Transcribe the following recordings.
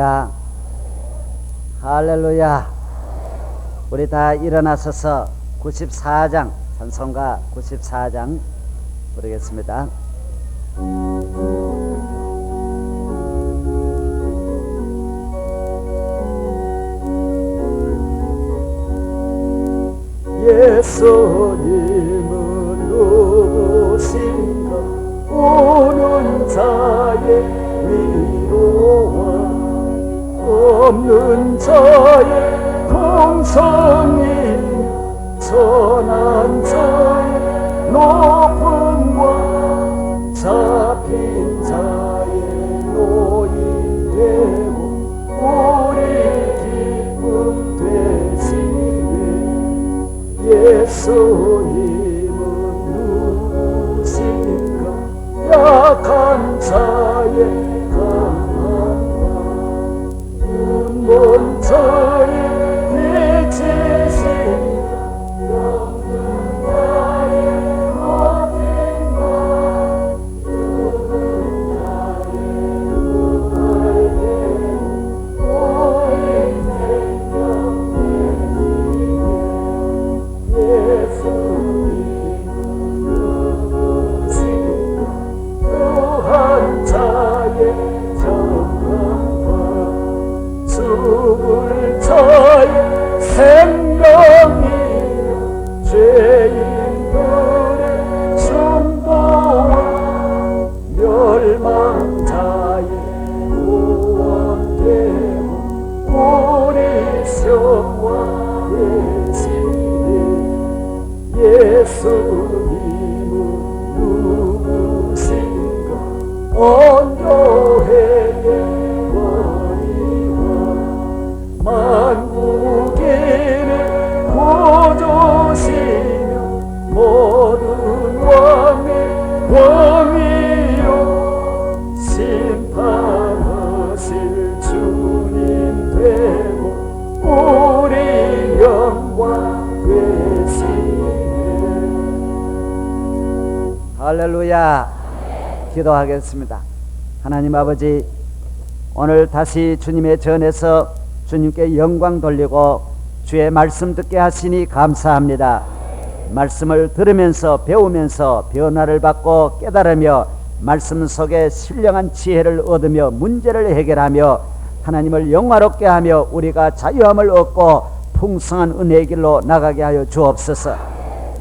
할렐루야, 할렐루야. 우리 다 일어나서서 94장, 찬송가 94장 부르겠습니다. 예수님은 누구신가? 오는 자의 위로와 없는 자의 공성이며 선한 자의 높음과 잡힌 자의 노인 되고 우리 기쁨 되시네. 예수님은 누구신가? 약한 자의 강함과 눈먼 자의 빛이시며 영는 자의 거짓과 죽은 자의 부활되고 오인 생명 되시네. 예수님은 누구신가? 유한 자의 정함과 죽을 자의 생명이여 죄인들의 충동과 멸망자의 구원되고 우리 성화 되시네. 예수님은 누구신가? 온교회의 만국인의 구주시며 모든 왕의 왕이요 심판하실 주님 되고 우리 영광 되시네. 할렐루야. 기도하겠습니다. 하나님 아버지, 오늘 다시 주님의 전에서 주님께 영광 돌리고 주의 말씀 듣게 하시니 감사합니다. 말씀을 들으면서 배우면서 변화를 받고 깨달으며 말씀 속에 신령한 지혜를 얻으며 문제를 해결하며 하나님을 영화롭게 하며 우리가 자유함을 얻고 풍성한 은혜의 길로 나가게 하여 주옵소서.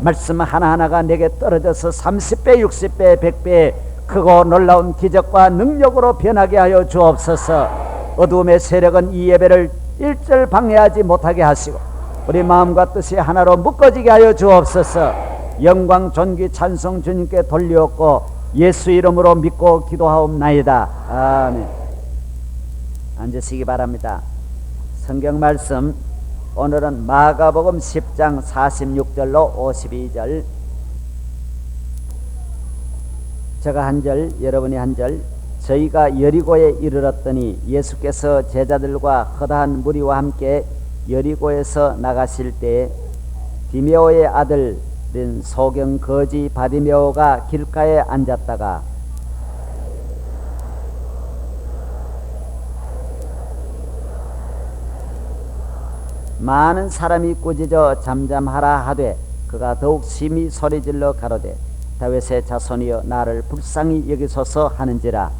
말씀 하나하나가 내게 떨어져서 30배, 60배, 100배 크고 놀라운 기적과 능력으로 변하게 하여 주옵소서. 어두움의 세력은 이 예배를 일절 방해하지 못하게 하시고 우리 마음과 뜻이 하나로 묶어지게 하여 주옵소서. 영광 존귀 찬송 주님께 돌리옵고 예수 이름으로 믿고 기도하옵나이다. 아멘. 앉으시기 바랍니다. 성경 말씀 오늘은 마가복음 10장 46절로 52절, 제가 한 절, 여러분이 한 절. 저희가 여리고에 이르렀더니 예수께서 제자들과 허다한 무리와 함께 여리고에서 나가실 때에 디메오의 아들인 소경 거지 바디메오가 길가에 앉았다가 많은 사람이 꾸짖어 잠잠하라 하되 그가 더욱 심히 소리질러 가로되 다윗의 자손이여 나를 불쌍히 여기소서 하는지라.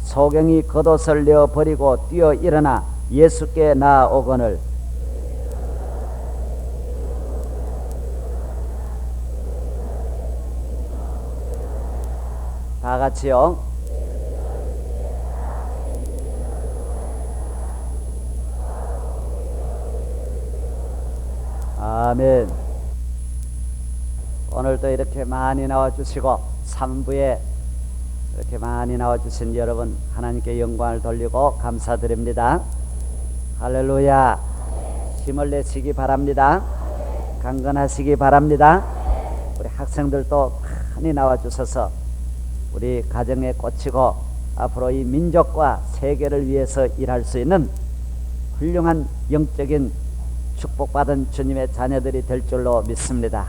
소경이 겉옷을 내어 버리고 뛰어 일어나 예수께 나아오거늘 다 같이요. 아멘. 오늘도 이렇게 많이 나와주시고 3부에 이렇게 많이 나와주신 여러분 하나님께 영광을 돌리고 감사드립니다. 할렐루야. 힘을 내시기 바랍니다. 강건하시기 바랍니다. 우리 학생들도 많이 나와주셔서 우리 가정에 꽂히고 앞으로 이 민족과 세계를 위해서 일할 수 있는 훌륭한 영적인 축복받은 주님의 자녀들이 될 줄로 믿습니다.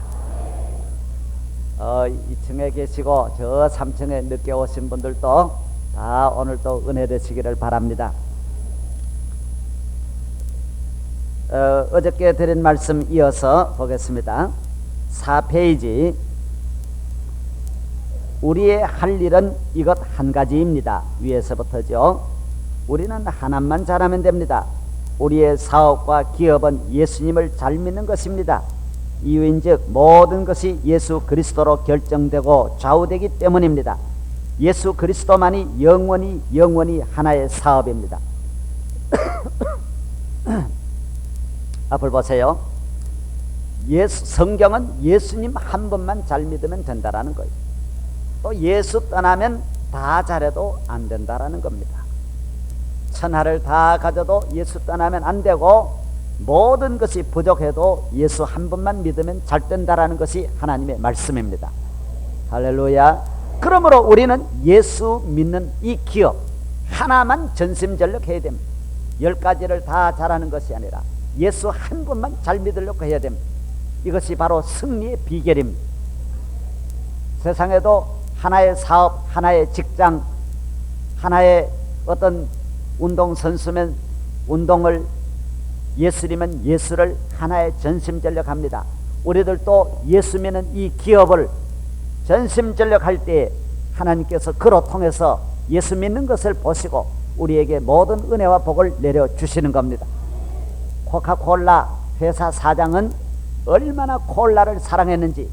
2층에 계시고 저 3층에 늦게 오신 분들도 다 오늘 또 은혜 되시기를 바랍니다. 어저께 드린 말씀 이어서 보겠습니다. 4페이지. 우리의 할 일은 이것 한 가지입니다. 위에서부터죠. 우리는 하나만 잘하면 됩니다. 우리의 사업과 기업은 예수님을 잘 믿는 것입니다. 이유인즉 모든 것이 예수 그리스도로 결정되고 좌우되기 때문입니다. 예수 그리스도만이 영원히 하나의 사업입니다. 앞을 보세요. 성경은 예수님 한 분만 잘 믿으면 된다라는 거예요. 또 예수 떠나면 다 잘해도 안 된다라는 겁니다. 천하를 다 가져도 예수 떠나면 안 되고, 모든 것이 부족해도 예수 한 분만 믿으면 잘 된다라는 것이 하나님의 말씀입니다. 할렐루야. 그러므로 우리는 예수 믿는 이 기업 하나만 전심전력해야 됩니다. 10가지를 다 잘하는 것이 아니라 예수 한 분만 잘 믿으려고 해야 됩니다. 이것이 바로 승리의 비결입니다. 세상에도 하나의 사업, 하나의 직장, 하나의 어떤 운동선수면 운동을, 예수님은 예수를 하나의 전심전력합니다. 우리들도 예수 믿는 이 기업을 전심전력할 때 하나님께서 그로 통해서 예수 믿는 것을 보시고 우리에게 모든 은혜와 복을 내려주시는 겁니다. 코카콜라 회사 사장은 얼마나 콜라를 사랑했는지,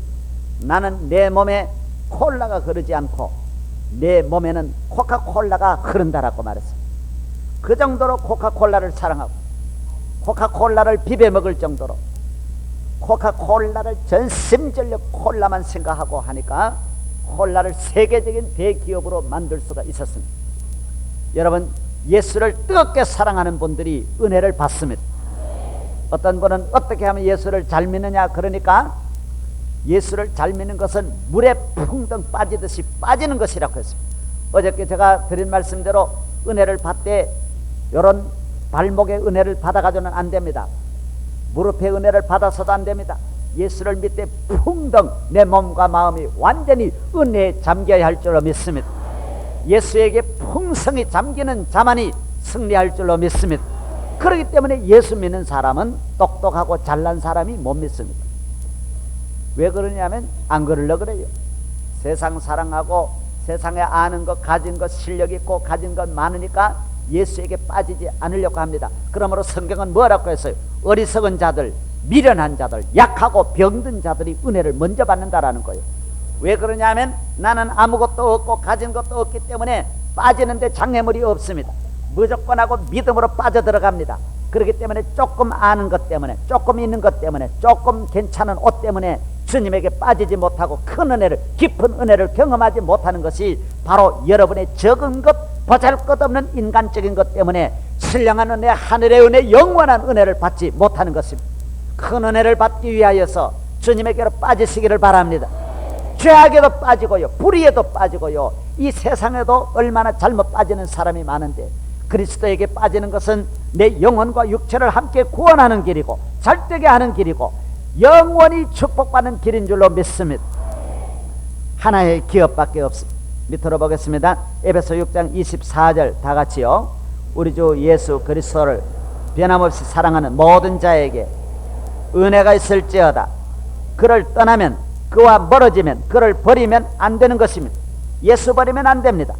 나는 내 몸에 콜라가 흐르지 않고 내 몸에는 코카콜라가 흐른다라고 말했어요. 그 정도로 코카콜라를 사랑하고 코카콜라를 비벼 먹을 정도로 코카콜라를 전심전력 콜라만 생각하고 하니까 콜라를 세계적인 대기업으로 만들 수가 있었습니다. 여러분, 예수를 뜨겁게 사랑하는 분들이 은혜를 받습니다. 어떤 분은 어떻게 하면 예수를 잘 믿느냐, 그러니까 예수를 잘 믿는 것은 물에 풍덩 빠지듯이 빠지는 것이라고 했습니다. 어저께 제가 드린 말씀대로 은혜를 받되 이런 발목의 은혜를 받아가지고는 안 됩니다. 무릎의 은혜를 받아서도 안 됩니다. 예수를 믿되 풍덩 내 몸과 마음이 완전히 은혜에 잠겨야 할 줄로 믿습니다. 예수에게 풍성히 잠기는 자만이 승리할 줄로 믿습니다. 그렇기 때문에 예수 믿는 사람은 똑똑하고 잘난 사람이 못 믿습니다. 왜 그러냐면 안 그러려고 그래요. 세상 사랑하고 세상에 아는 것, 가진 것, 실력 있고 가진 것 많으니까 예수에게 빠지지 않으려고 합니다. 그러므로 성경은 뭐라고 했어요? 어리석은 자들, 미련한 자들, 약하고 병든 자들이 은혜를 먼저 받는다라는 거예요. 왜 그러냐면 나는 아무것도 없고 가진 것도 없기 때문에 빠지는데 장애물이 없습니다. 무조건 하고 믿음으로 빠져들어갑니다. 그렇기 때문에 조금 아는 것 때문에, 조금 있는 것 때문에, 조금 괜찮은 옷 때문에 주님에게 빠지지 못하고 큰 은혜를, 깊은 은혜를 경험하지 못하는 것이 바로 여러분의 적은 것, 보잘것없는 인간적인 것 때문에 신령한 은혜, 하늘의 은혜, 영원한 은혜를 받지 못하는 것입니다. 큰 은혜를 받기 위하여서 주님에게로 빠지시기를 바랍니다. 죄악에도 빠지고요, 불의에도 빠지고요, 이 세상에도 얼마나 잘못 빠지는 사람이 많은데 그리스도에게 빠지는 것은 내 영혼과 육체를 함께 구원하는 길이고 잘되게 하는 길이고 영원히 축복받는 길인 줄로 믿습니다. 하나의 기업밖에 없습니다. 밑으로 보겠습니다. 에베소 6장 24절 다 같이요. 우리 주 예수 그리스도를 변함없이 사랑하는 모든 자에게 은혜가 있을지어다. 그를 떠나면, 그와 멀어지면, 그를 버리면 안 되는 것입니다. 예수 버리면 안 됩니다.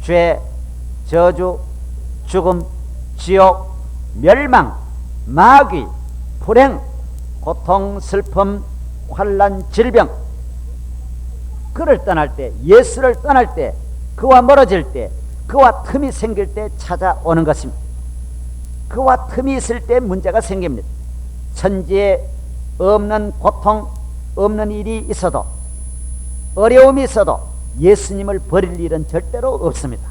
죄, 저주, 죽음, 지옥, 멸망, 마귀, 불행, 고통, 슬픔, 환난, 질병, 그를 떠날 때, 예수를 떠날 때, 그와 멀어질 때, 그와 틈이 생길 때 찾아오는 것입니다. 그와 틈이 있을 때 문제가 생깁니다. 천지에 없는 고통, 없는 일이 있어도, 어려움이 있어도 예수님을 버릴 일은 절대로 없습니다.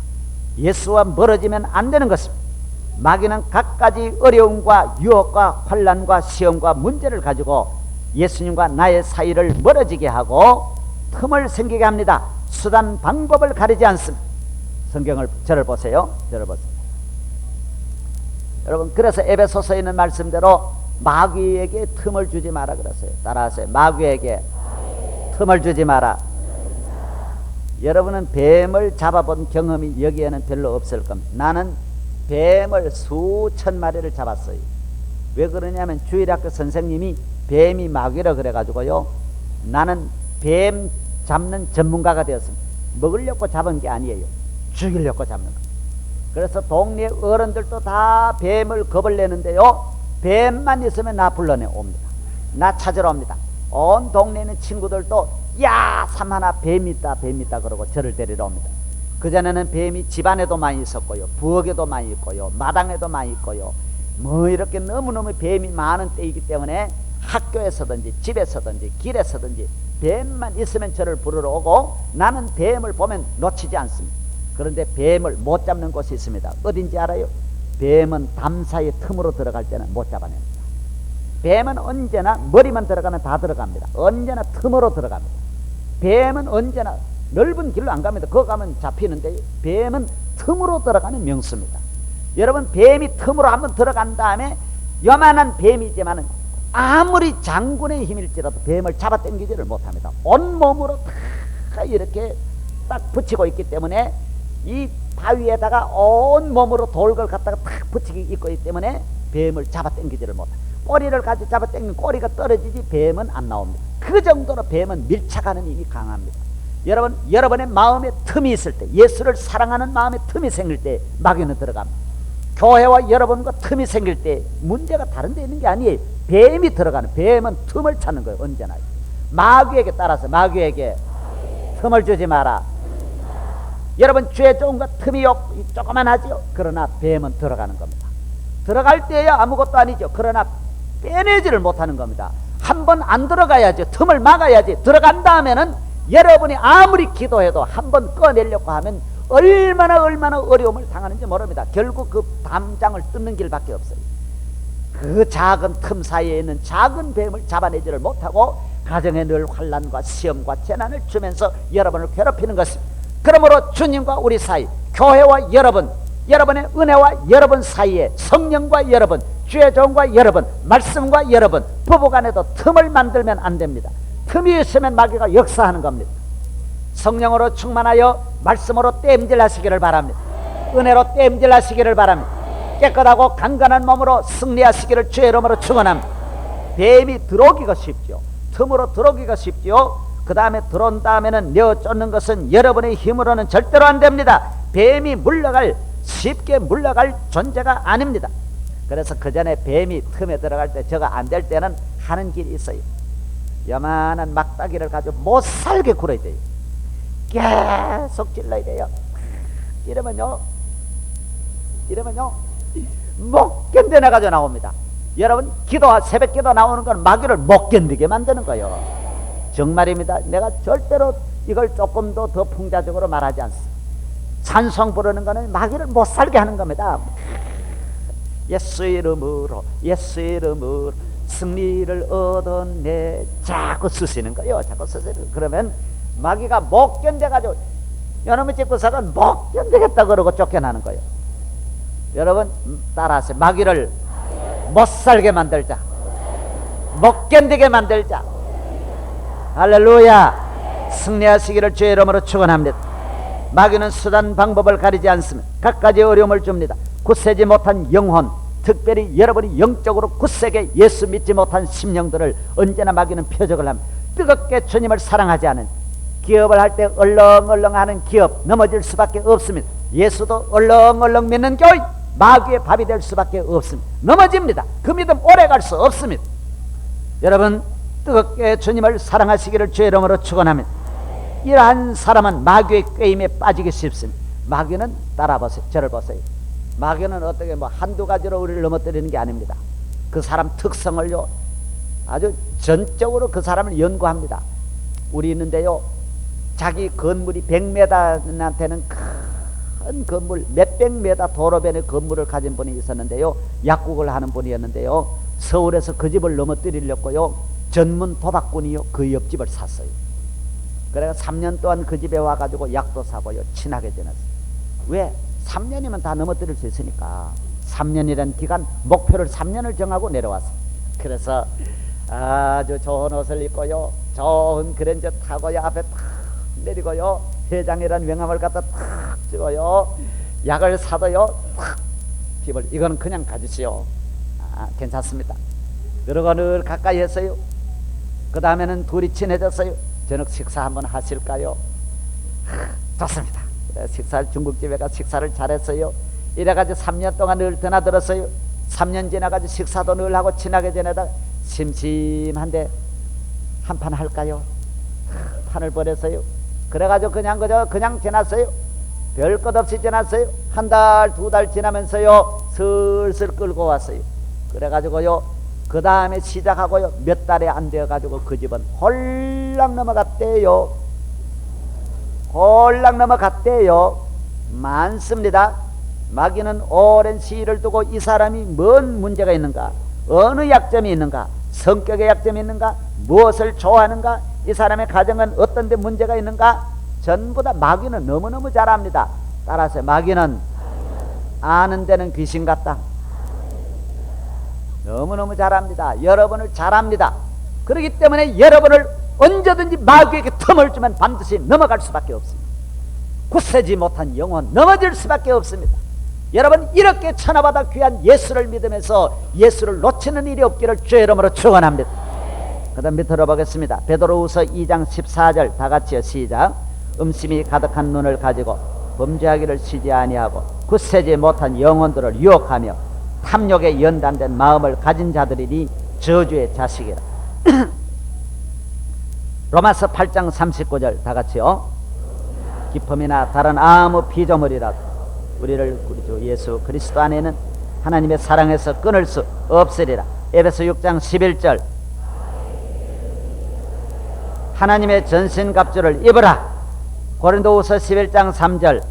예수와 멀어지면 안 되는 것입니다. 마귀는 갖가지 어려움과 유혹과 환난과 시험과 문제를 가지고 예수님과 나의 사이를 멀어지게 하고 틈을 생기게 합니다. 수단 방법을 가리지 않습니다. 성경을, 저를 보세요. 저를 보세요. 여러분, 그래서 에베소서에 있는 말씀대로 마귀에게 틈을 주지 마라 그랬어요. 따라하세요. 마귀에게 틈을 주지 마라. 여러분은 뱀을 잡아본 경험이 여기에는 별로 없을 겁니다. 나는 뱀을 수천 마리를 잡았어요. 왜 그러냐면 주일학교 선생님이 뱀이 마귀라 그래가지고요, 나는 뱀 잡는 전문가가 되었습니다. 먹으려고 잡은 게 아니에요. 죽이려고 잡는 거. 그래서 동네 어른들도 다 뱀을 겁을 내는데요, 뱀만 있으면 나 불러내 옵니다. 나 찾으러 옵니다. 온 동네에 있는 친구들도 야 삼하나 뱀 있다 그러고 저를 데리러 옵니다. 그전에는 뱀이 집안에도 많이 있었고요, 부엌에도 많이 있고요, 마당에도 많이 있고요, 뭐 이렇게 너무너무 뱀이 많은 때이기 때문에 학교에서든지 집에서든지 길에서든지 뱀만 있으면 저를 부르러 오고, 나는 뱀을 보면 놓치지 않습니다. 그런데 뱀을 못 잡는 곳이 있습니다. 어딘지 알아요? 뱀은 담 사이에 틈으로 들어갈 때는 못 잡아냅니다. 뱀은 언제나 머리만 들어가면 다 들어갑니다. 언제나 틈으로 들어갑니다. 뱀은 언제나 넓은 길로 안 갑니다. 그거 가면 잡히는데, 뱀은 틈으로 들어가는 명수입니다. 여러분, 뱀이 틈으로 한번 들어간 다음에 요만한 뱀이지만은 아무리 장군의 힘일지라도 뱀을 잡아당기지를 못합니다. 온몸으로 다 이렇게 딱 붙이고 있기 때문에, 이 바위에다가 온몸으로 돌걸 갖다가 탁 붙이고 있기 때문에 뱀을 잡아당기지를 못합니다. 꼬리를 가지고 잡아당기면 꼬리가 떨어지지 뱀은 안 나옵니다. 그 정도로 뱀은 밀착하는 힘이 강합니다. 여러분, 여러분의 마음에 틈이 있을 때, 예수를 사랑하는 마음에 틈이 생길 때 마귀는 들어갑니다. 교회와 여러분과 틈이 생길 때 문제가 다른 데 있는 게 아니에요. 뱀이 들어가는, 뱀은 틈을 찾는 거예요. 언제나 마귀에게 따라서, 마귀에게 틈을 주지 마라. 여러분, 죄 좋은 것 틈이 조그만하죠. 그러나 뱀은 들어가는 겁니다. 들어갈 때야 아무것도 아니죠. 그러나 빼내지를 못하는 겁니다. 한번 안 들어가야지, 틈을 막아야지. 들어간 다음에는 여러분이 아무리 기도해도 한번 꺼내려고 하면 얼마나 어려움을 당하는지 모릅니다. 결국 그 담장을 뜯는 길밖에 없어요. 그 작은 틈 사이에 있는 작은 뱀을 잡아내지를 못하고 가정에 늘 환난과 시험과 재난을 주면서 여러분을 괴롭히는 것입니다. 그러므로 주님과 우리 사이, 교회와 여러분, 여러분의 은혜와 여러분 사이에 성령과 여러분, 주의 종과 여러분, 말씀과 여러분, 부부간에도 틈을 만들면 안 됩니다. 틈이 있으면 마귀가 역사하는 겁니다. 성령으로 충만하여 말씀으로 땜질 하시기를 바랍니다. 은혜로 땜질 하시기를 바랍니다. 깨끗하고 강건한 몸으로 승리하시기를 주의 이름으로 축원합니다. 뱀이 들어오기가 쉽죠. 틈으로 들어오기가 쉽죠. 그 다음에 들어온 다음에는 내어 쫓는 것은 여러분의 힘으로는 절대로 안 됩니다. 뱀이 쉽게 물러갈 존재가 아닙니다. 그래서 그 전에 뱀이 틈에 들어갈 때, 저가 안 될 때는 하는 길이 있어요. 요만한 막다기를 가지고 못 살게 굴어야 돼요. 계속 찔러야 돼요. 이러면요 못 견뎌내가지고 나옵니다. 여러분, 새벽 기도 나오는 건 마귀를 못 견디게 만드는 거예요. 정말입니다. 내가 절대로 이걸 조금도 더 풍자적으로 말하지 않습니다. 찬송 부르는 거는 마귀를 못 살게 하는 겁니다. 예수 이름으로 승리를 얻어내, 자꾸 쓰시는 거예요. 자꾸 쓰시는 거예요. 그러면 마귀가 못 견뎌가지고, 여러분 집구석은 못 견디겠다 그러고 쫓겨나는 거예요. 여러분 따라하세요. 마귀를 못 살게 만들자, 못 견디게 만들자. 할렐루야. 승리하시기를 주의 이름으로 축원합니다. 마귀는 수단 방법을 가리지 않습니다. 갖가지 어려움을 줍니다. 굳세지 못한 영혼, 특별히 여러분이 영적으로 굳세게 예수 믿지 못한 심령들을 언제나 마귀는 표적을 합니다. 뜨겁게 주님을 사랑하지 않은, 기업을 할 때 얼렁얼렁하는 기업 넘어질 수밖에 없습니다. 예수도 얼렁얼렁 믿는 교회 마귀의 밥이 될 수밖에 없습니다. 넘어집니다. 그 믿음 오래 갈 수 없습니다. 여러분, 뜨겁게 주님을 사랑하시기를 주의 이름으로 축원합니다. 이러한 사람은 마귀의 꾀임에 빠지기 쉽습니다. 마귀는 따라보세요. 저를 보세요. 마귀는 어떻게 한두 가지로 우리를 넘어뜨리는 게 아닙니다. 그 사람 특성을요, 아주 전적으로 그 사람을 연구합니다. 우리 있는데요, 자기 건물이 100m나 되는 큰 건물, 몇백 메다 도로변의 건물을 가진 분이 있었는데요, 약국을 하는 분이었는데요, 서울에서 그 집을 넘어뜨리려고요, 전문 도박꾼이요 그 옆집을 샀어요. 그래서 3년 동안 그 집에 와가지고 약도 사고요, 친하게 지냈어요. 왜? 3년이면 다 넘어뜨릴 수 있으니까. 3년이라는 기간, 목표를 3년을 정하고 내려왔어요. 그래서 아주 좋은 옷을 입고요, 좋은 그랜저 타고요 앞에 탁 내리고요 회장이라는 명함을 갖다 탁 찍어요 약을 사도요 탁 팁을 이거는 그냥 가지시오. 괜찮습니다. 그러고 늘 가까이 했어요. 그 다음에는 둘이 친해졌어요. 저녁 식사 한번 하실까요? 좋습니다. 식사를 중국집에 가 식사를 잘했어요. 이래가지고 3년 동안 늘 드나들었어요. 3년 지나가지고 식사도 늘 하고 친하게 지내다 심심한데 한 판 할까요? 판을 벌였어요. 그래가지고 그냥 지났어요. 별 것 없이 지났어요. 한 달, 두 달 지나면서요 슬슬 끌고 왔어요. 그래가지고요 그 다음에 시작하고요 몇 달이 안 되어가지고 그 집은 홀랑 넘어갔대요. 홀랑 넘어갔대요. 많습니다. 마귀는 오랜 시일을 두고 이 사람이 뭔 문제가 있는가, 어느 약점이 있는가, 성격의 약점이 있는가, 무엇을 좋아하는가, 이 사람의 가정은 어떤 데 문제가 있는가, 전부 다 마귀는 너무너무 잘 압니다. 따라서 마귀는 아는 데는 귀신 같다. 너무너무 잘합니다. 여러분을 잘합니다. 그렇기 때문에 여러분을 언제든지 마귀에게 틈을 주면 반드시 넘어갈 수밖에 없습니다. 굳세지 못한 영혼 넘어질 수밖에 없습니다. 여러분 이렇게 천하보다 귀한 예수를 믿으면서 예수를 놓치는 일이 없기를 주의 이름으로 축원합니다. 그 다음 밑으로 보겠습니다. 베드로후서 2장 14절 다 같이요. 시작. 음심이 가득한 눈을 가지고 범죄하기를 쉬지 아니하고 굳세지 못한 영혼들을 유혹하며 탐욕에 연단된 마음을 가진 자들이니 저주의 자식이라. 로마서 8장 39절 다 같이요. 기쁨이나 다른 아무 피조물이라도 우리를 우리 주 예수 그리스도 안에는 하나님의 사랑에서 끊을 수 없으리라. 에베소 6장 11절 하나님의 전신갑주를 입으라. 고린도후서 11장 3절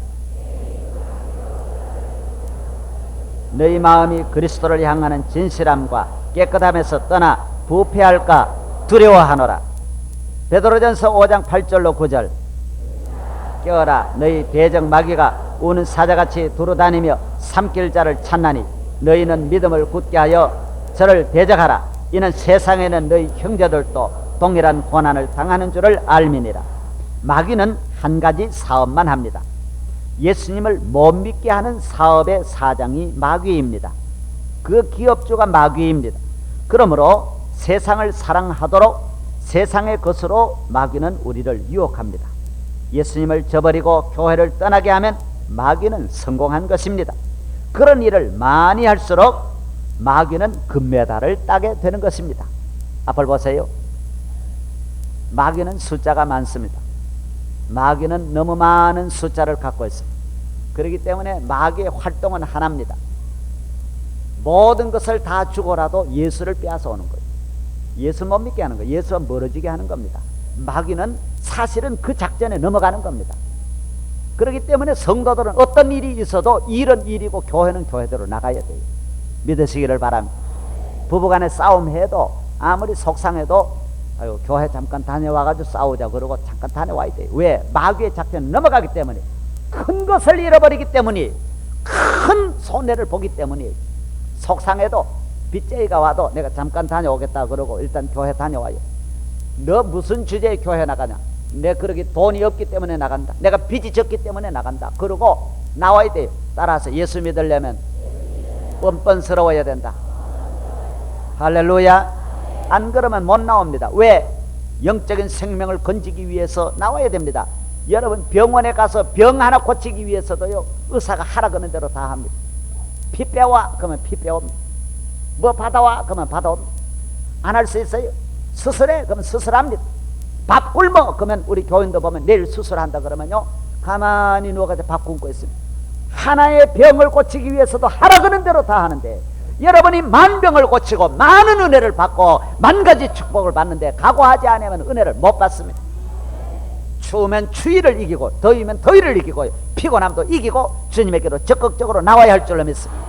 너희 마음이 그리스도를 향하는 진실함과 깨끗함에서 떠나 부패할까 두려워하노라. 베드로전서 5장 8절로 9절 깨어라 너희 대적 마귀가 우는 사자같이 두루다니며 삼킬 자를 찾나니 너희는 믿음을 굳게 하여 저를 대적하라. 이는 세상에는 너희 형제들도 동일한 고난을 당하는 줄을 알미니라. 마귀는 한 가지 사업만 합니다. 예수님을 못 믿게 하는 사업의 사장이 마귀입니다. 그 기업주가 마귀입니다. 그러므로 세상을 사랑하도록 세상의 것으로 마귀는 우리를 유혹합니다. 예수님을 저버리고 교회를 떠나게 하면 마귀는 성공한 것입니다. 그런 일을 많이 할수록 마귀는 금메달을 따게 되는 것입니다. 앞을 보세요. 마귀는 숫자가 많습니다. 마귀는 너무 많은 숫자를 갖고 있습니다. 그렇기 때문에 마귀의 활동은 하나입니다. 모든 것을 다 주고라도 예수를 빼앗아 오는 거예요. 예수 못 믿게 하는 거예요. 예수와 멀어지게 하는 겁니다. 마귀는 사실은 그 작전에 넘어가는 겁니다. 그렇기 때문에 성도들은 어떤 일이 있어도 일은 일이고 교회는 교회대로 나가야 돼요. 믿으시기를 바랍니다. 부부간에 싸움해도 아무리 속상해도 아유 교회 잠깐 다녀와가지고 싸우자 그러고 잠깐 다녀와야 돼요. 왜? 마귀의 작전에 넘어가기 때문에, 큰 것을 잃어버리기 때문에, 큰 손해를 보기 때문에. 속상해도 빚쟁이가 와도 내가 잠깐 다녀오겠다 그러고 일단 교회 다녀와요. 너 무슨 주제에 교회 나가냐? 내 그러기 돈이 없기 때문에 나간다. 내가 빚이 적기 때문에 나간다. 그러고 나와야 돼요. 따라서 예수 믿으려면 뻔뻔스러워야 된다. 할렐루야. 안 그러면 못 나옵니다. 왜? 영적인 생명을 건지기 위해서 나와야 됩니다. 여러분 병원에 가서 병 하나 고치기 위해서도요 의사가 하라 그러는 대로 다 합니다. 피 빼와 그러면 피 빼옵니다. 뭐 받아와 그러면 받아옵니다. 안 할 수 있어요? 수술해 그러면 수술합니다. 밥 굶어 그러면 우리 교인도 보면 내일 수술한다 그러면요 가만히 누워가지고 밥 굶고 있습니다. 하나의 병을 고치기 위해서도 하라 그러는 대로 다 하는데, 여러분이 만병을 고치고 많은 은혜를 받고 만 가지 축복을 받는데 각오하지 않으면 은혜를 못 받습니다. 추우면 추위를 이기고 더위면 더위를 이기고 피곤함도 이기고 주님에게로 적극적으로 나와야 할 줄로 믿습니다.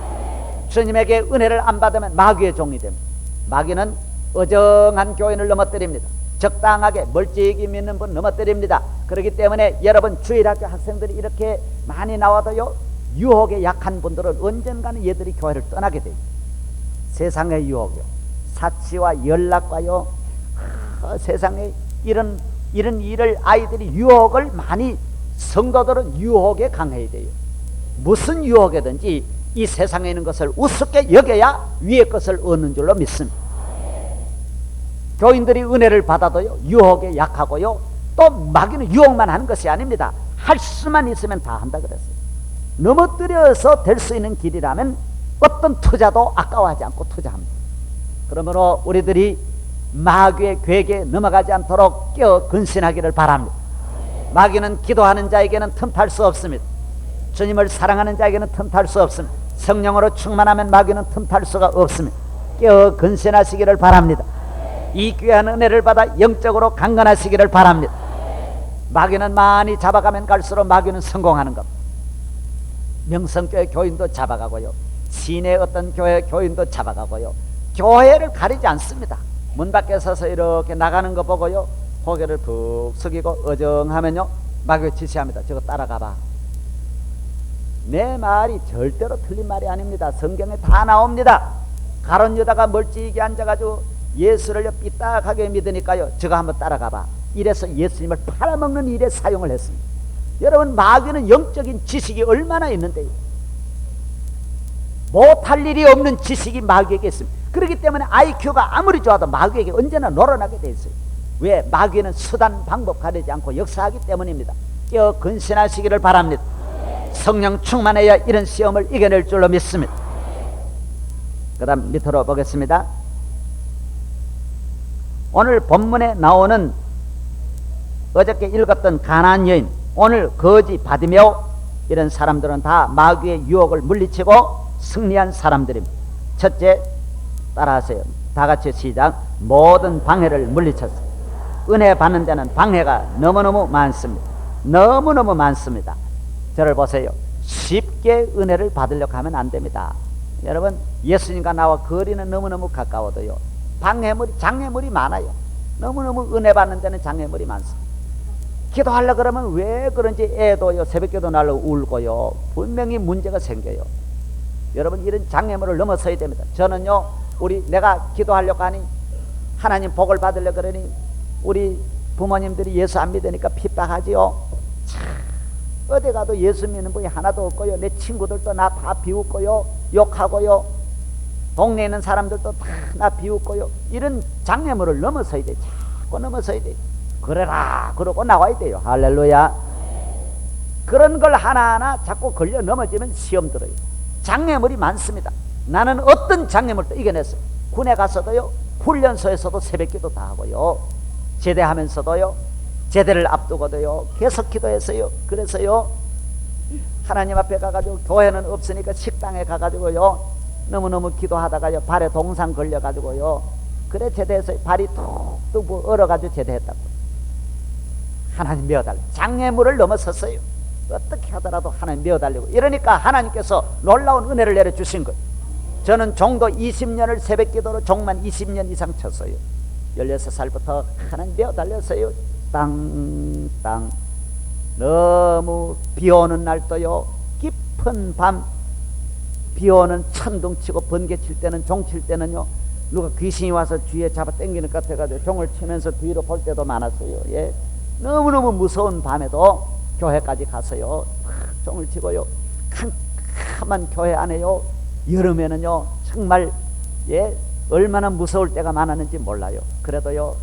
주님에게 은혜를 안 받으면 마귀의 종이 됩니다. 마귀는 어정한 교인을 넘어뜨립니다. 적당하게 멀찍이 믿는 분 넘어뜨립니다. 그렇기 때문에 여러분 주일학교 학생들이 이렇게 많이 나와도요 유혹에 약한 분들은 언젠가는 얘들이 교회를 떠나게 돼요. 세상의 유혹이요, 사치와 연락과요, 세상의 이런 일을 아이들이 유혹을 많이, 성도들은 유혹에 강해야 돼요. 무슨 유혹이든지 이 세상에 있는 것을 우습게 여겨야 위의 것을 얻는 줄로 믿습니다. 교인들이 은혜를 받아도요, 유혹에 약하고요, 또 마귀는 유혹만 하는 것이 아닙니다. 할 수만 있으면 다 한다 그랬어요. 넘어뜨려서 될 수 있는 길이라면 어떤 투자도 아까워하지 않고 투자합니다. 그러므로 우리들이 마귀의 괴계에 넘어가지 않도록 깨어 근신하기를 바랍니다. 마귀는 기도하는 자에게는 틈탈 수 없습니다. 주님을 사랑하는 자에게는 틈탈 수 없습니다. 성령으로 충만하면 마귀는 틈탈 수가 없습니다. 깨어 근신하시기를 바랍니다. 이 귀한 은혜를 받아 영적으로 강건하시기를 바랍니다. 마귀는 많이 잡아가면 갈수록 마귀는 성공하는 겁니다. 명성교회 교인도 잡아가고요, 시내 어떤 교회 교인도 잡아가고요, 교회를 가리지 않습니다. 문 밖에 서서 이렇게 나가는 거 보고요, 고개를 푹 숙이고 어정하면요, 마귀가 지시합니다. 저거 따라가봐. 내 말이 절대로 틀린 말이 아닙니다. 성경에 다 나옵니다. 가룟 유다가 멀찍이 앉아가지고 예수를 삐딱하게 믿으니까요, 저거 한번 따라가봐. 이래서 예수님을 팔아먹는 일에 사용을 했습니다. 여러분, 마귀는 영적인 지식이 얼마나 있는데요, 못할 일이 없는 지식이 마귀에게 있습니다. 그렇기 때문에 IQ가 아무리 좋아도 마귀에게 언제나 놀아나게 돼 있어요. 왜? 마귀는 수단 방법 가리지 않고 역사하기 때문입니다. 깨어 근신하시기를 바랍니다. 성령 충만해야 이런 시험을 이겨낼 줄로 믿습니다. 그 다음 밑으로 보겠습니다. 오늘 본문에 나오는 어저께 읽었던 가나안 여인, 오늘 거지 바디메오, 이런 사람들은 다 마귀의 유혹을 물리치고 승리한 사람들입니다. 첫째, 따라하세요. 다 같이 시작. 모든 방해를 물리쳤어요. 은혜 받는 데는 방해가 너무너무 많습니다. 너무너무 많습니다. 저를 보세요. 쉽게 은혜를 받으려고 하면 안 됩니다. 여러분, 예수님과 나와 거리는 너무너무 가까워도요, 방해물이, 장애물이 많아요. 너무너무 은혜 받는 데는 장애물이 많습니다. 기도하려고 그러면 왜 그런지 애도요, 새벽기도 날로 울고요, 분명히 문제가 생겨요. 여러분, 이런 장애물을 넘어서야 됩니다. 저는요, 내가 기도하려고 하니, 하나님 복을 받으려고 그러니, 우리 부모님들이 예수 안 믿으니까 핍박하지요. 참, 어디 가도 예수 믿는 분이 하나도 없고요, 내 친구들도 나 다 비웃고요, 욕하고요, 동네에 있는 사람들도 다 나 비웃고요. 이런 장애물을 넘어서야 돼. 자꾸 넘어서야 돼. 그래라 그러고 나와야 돼요. 할렐루야. 그런 걸 하나하나 자꾸 걸려 넘어지면 시험 들어요. 장애물이 많습니다. 나는 어떤 장애물도 이겨냈어요. 군에 가서도요, 훈련소에서도 새벽기도 다 하고요, 제대하면서도요, 제대를 앞두고도요, 계속 기도했어요. 그래서요, 하나님 앞에 가가지고, 교회는 없으니까 식당에 가가지고요, 너무너무 기도하다가요, 발에 동상 걸려가지고요, 그래 제대했어요. 발이 툭툭 얼어가지고 제대했다고. 하나님 메어달라. 장애물을 넘어섰어요. 어떻게 하더라도 하나님 메어달리고, 이러니까 하나님께서 놀라운 은혜를 내려주신 거예요. 저는 종도 20년을 새벽기도로 종만 20년 이상 쳤어요. 16살부터 하나님 메어달렸어요. 땅땅. 너무 비오는 날도요, 깊은 밤, 비오는 천둥 치고 번개 칠 때는, 종 칠 때는요, 누가 귀신이 와서 뒤에 잡아 당기는 것 같아가지고 종을 치면서 뒤로 볼 때도 많았어요. 예. 너무너무 무서운 밤에도 교회까지 가서요, 종을 치고요, 캄캄한 교회 안에요, 여름에는요, 정말, 예, 얼마나 무서울 때가 많았는지 몰라요. 그래도요,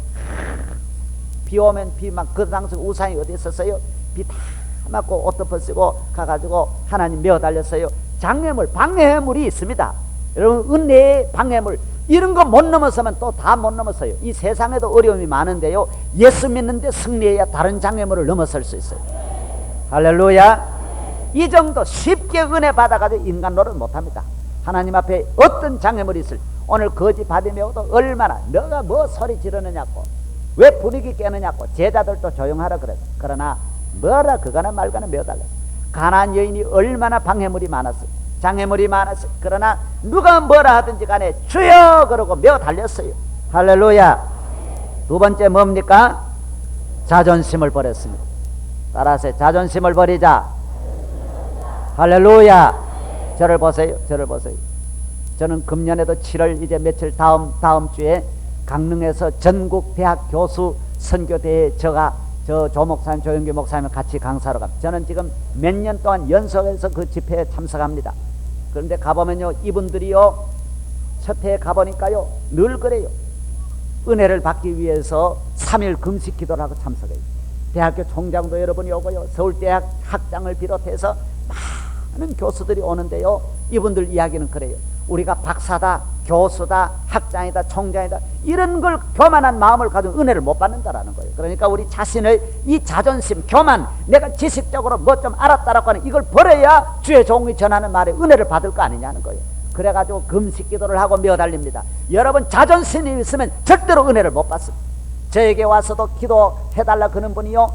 비 오면 비 막, 그 당시 우산이 어디 있었어요? 비 다 맞고 옷 덮어쓰고 가가지고 하나님 메어 달렸어요. 장애물, 방해물이 있습니다. 여러분, 은혜의 방해물, 이런 거 못 넘어서면 또 다 못 넘어서요. 이 세상에도 어려움이 많은데요, 예수 믿는데 승리해야 다른 장애물을 넘어설 수 있어요. 할렐루야. 이 정도 쉽게 은혜 받아가지고 인간 노릇 못합니다. 하나님 앞에 어떤 장애물이 있을, 오늘 거지 받으며도 얼마나 너가 뭐 소리 지르느냐고, 왜 분위기 깨느냐고 제자들도 조용하라 그랬어. 그러나 뭐라 그거나 말거나 메어달라. 가나안 여인이 얼마나 방해물이 많았어요. 장애물이 많았어요. 그러나 누가 뭐라 하든지 간에 주여 그러고 메어달렸어요. 할렐루야. 두 번째 뭡니까? 자존심을 버렸습니다. 따라하세요. 자존심을 버리자. 할렐루야. 저를 보세요. 저를 보세요. 저는 금년에도 7월 이제 며칠 다음 주에 강릉에서 전국 대학 교수 선교대에 저 목사님, 조영규 목사님 같이 강사로 갑니다. 저는 지금 몇 년 동안 연속해서 그 집회에 참석합니다. 그런데 가보면요, 이분들이요, 첫 해에 가보니까요, 늘 그래요. 은혜를 받기 위해서 3일 금식 기도를 하고 참석해요. 대학교 총장도 여러분이 오고요, 서울대학 학장을 비롯해서 많은 교수들이 오는데요, 이분들 이야기는 그래요. 우리가 박사다, 교수다, 학장이다, 총장이다, 이런 걸 교만한 마음을 가지고 은혜를 못 받는다라는 거예요. 그러니까 우리 자신의 이 자존심, 교만, 내가 지식적으로 뭐 좀 알았다라고 하는 이걸 버려야 주의 종이 전하는 말에 은혜를 받을 거 아니냐는 거예요. 그래가지고 금식 기도를 하고 매달립니다. 여러분 자존심이 있으면 절대로 은혜를 못 받습니다. 저에게 와서도 기도해달라 그런 분이요,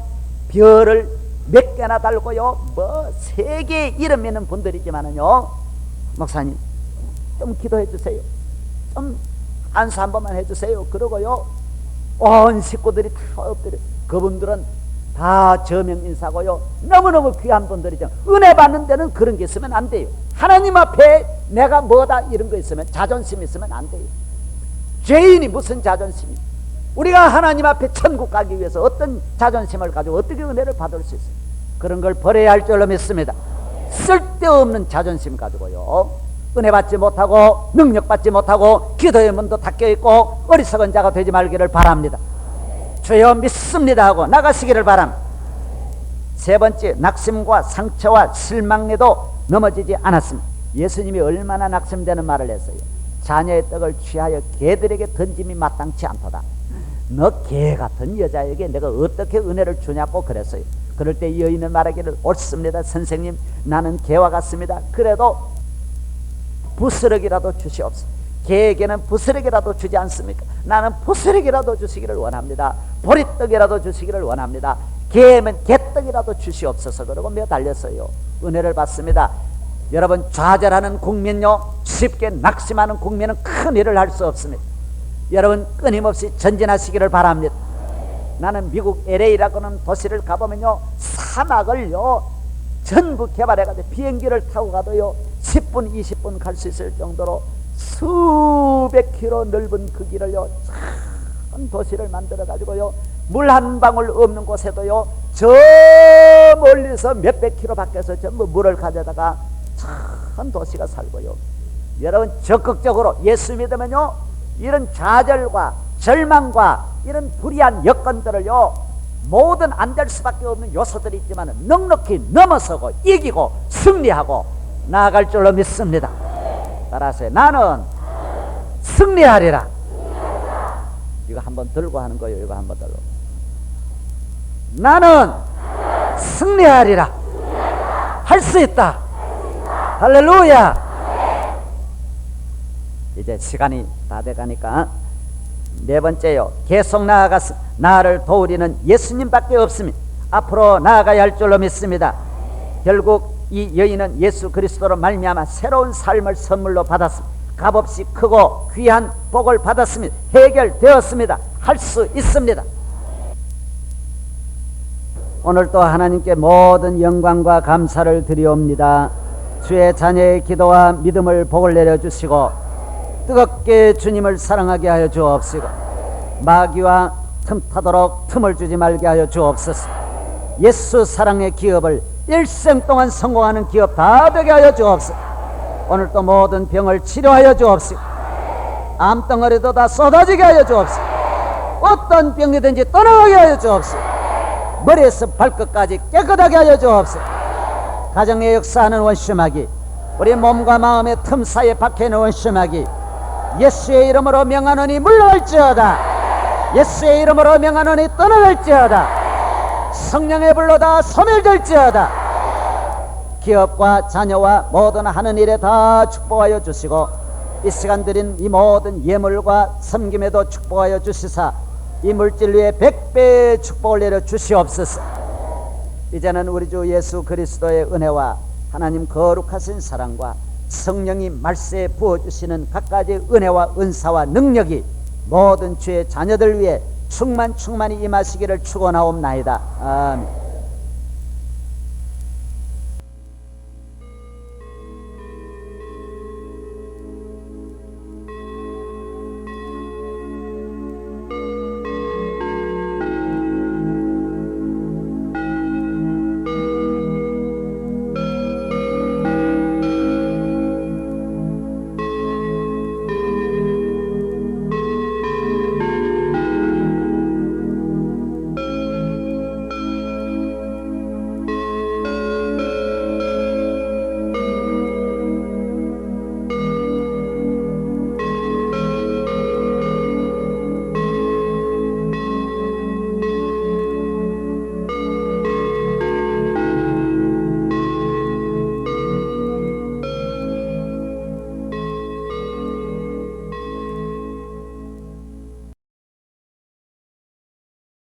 별을 몇 개나 달고요, 뭐 3개 이름 있는 분들이지만은요, 목사님 좀 기도해 주세요, 좀 안수 한 번만 해주세요. 그러고요, 온 식구들이 다 엎드려. 그분들은 다 저명인사고요, 너무너무 귀한 분들이죠. 은혜 받는 데는 그런 게 있으면 안 돼요. 하나님 앞에 내가 뭐다 이런 거 있으면, 자존심 있으면 안 돼요. 죄인이 무슨 자존심이, 우리가 하나님 앞에 천국 가기 위해서 어떤 자존심을 가지고 어떻게 은혜를 받을 수 있어요? 그런 걸 버려야 할 줄로 믿습니다. 쓸데없는 자존심 가지고요, 은혜 받지 못하고 능력 받지 못하고 기도의 문도 닫혀있고 어리석은 자가 되지 말기를 바랍니다. 주여 믿습니다 하고 나가시기를 바랍니다. 세 번째, 낙심과 상처와 실망에도 넘어지지 않았습니다. 예수님이 얼마나 낙심되는 말을 했어요. 자녀의 떡을 취하여 개들에게 던짐이 마땅치 않도다. 너 개 같은 여자에게 내가 어떻게 은혜를 주냐고 그랬어요. 그럴 때 여인은 말하기를, 옳습니다 선생님, 나는 개와 같습니다. 그래도 부스러기라도 주시옵소서. 개에게는 부스러기라도 주지 않습니까? 나는 부스러기라도 주시기를 원합니다. 보리떡이라도 주시기를 원합니다. 개면 개떡이라도 주시옵소서. 그러고 매달렸어요. 은혜를 받습니다. 여러분, 좌절하는 국민요, 쉽게 낙심하는 국민은 큰 일을 할 수 없습니다. 여러분 끊임없이 전진하시기를 바랍니다. 나는 미국 LA라고 하는 도시를 가보면요, 사막을요 전부 개발해가지고 비행기를 타고 가도요 10분 20분 갈 수 있을 정도로 수백 킬로 넓은 그 길을요 큰 도시를 만들어 가지고요, 물 한 방울 없는 곳에도요 저 멀리서 몇백 킬로 밖에서 전부 물을 가져다가 큰 도시가 살고요. 여러분 적극적으로 예수 믿으면요, 이런 좌절과 절망과 이런 불의한 여건들을요, 모든 안 될 수밖에 없는 요소들이 있지만 넉넉히 넘어서고 이기고 승리하고 나아갈 줄로 믿습니다. 따라서 나는 승리하리라. 이거 한번 들고 하는 거예요. 이거 한번 들고. 나는 승리하리라. 할 수 있다. 할렐루야. 이제 시간이 다 돼가니까 네 번째요, 계속 나아가서 나를 도우리는 예수님밖에 없습니다. 앞으로 나아가야 할 줄로 믿습니다. 결국 이 여인은 예수 그리스도로 말미암아 새로운 삶을 선물로 받았습니다. 값없이 크고 귀한 복을 받았습니다. 해결되었습니다. 할 수 있습니다. 오늘도 하나님께 모든 영광과 감사를 드리옵니다. 주의 자녀의 기도와 믿음을 복을 내려주시고 뜨겁게 주님을 사랑하게 하여 주옵시고 마귀와 틈타도록 틈을 주지 말게 하여 주옵소서. 예수 사랑의 기업을 일생 동안 성공하는 기업 다 되게 하여 주옵소서. 오늘도 모든 병을 치료하여 주옵시고 암덩어리도 다 쏟아지게 하여 주옵시고 어떤 병이든지 떠나가게 하여 주옵시고 머리에서 발끝까지 깨끗하게 하여 주옵시고 가정의 역사하는 원수마귀, 우리 몸과 마음의 틈 사이에 박혀있는 원수마귀 예수의 이름으로 명하노니 물러갈지어다. 예수의 이름으로 명하노니 떠나갈지어다. 성령의 불로 다 소멸될지어다. 기업과 자녀와 모든 하는 일에 다 축복하여 주시고 이 시간 드린 이 모든 예물과 섬김에도 축복하여 주시사 이 물질 위에 100배의 축복을 내려 주시옵소서. 이제는 우리 주 예수 그리스도의 은혜와 하나님 거룩하신 사랑과 성령이 말세에 부어주시는 각가지 은혜와 은사와 능력이 모든 주의 자녀들 위해 충만히 임하시기를 축원하옵나이다. 아멘.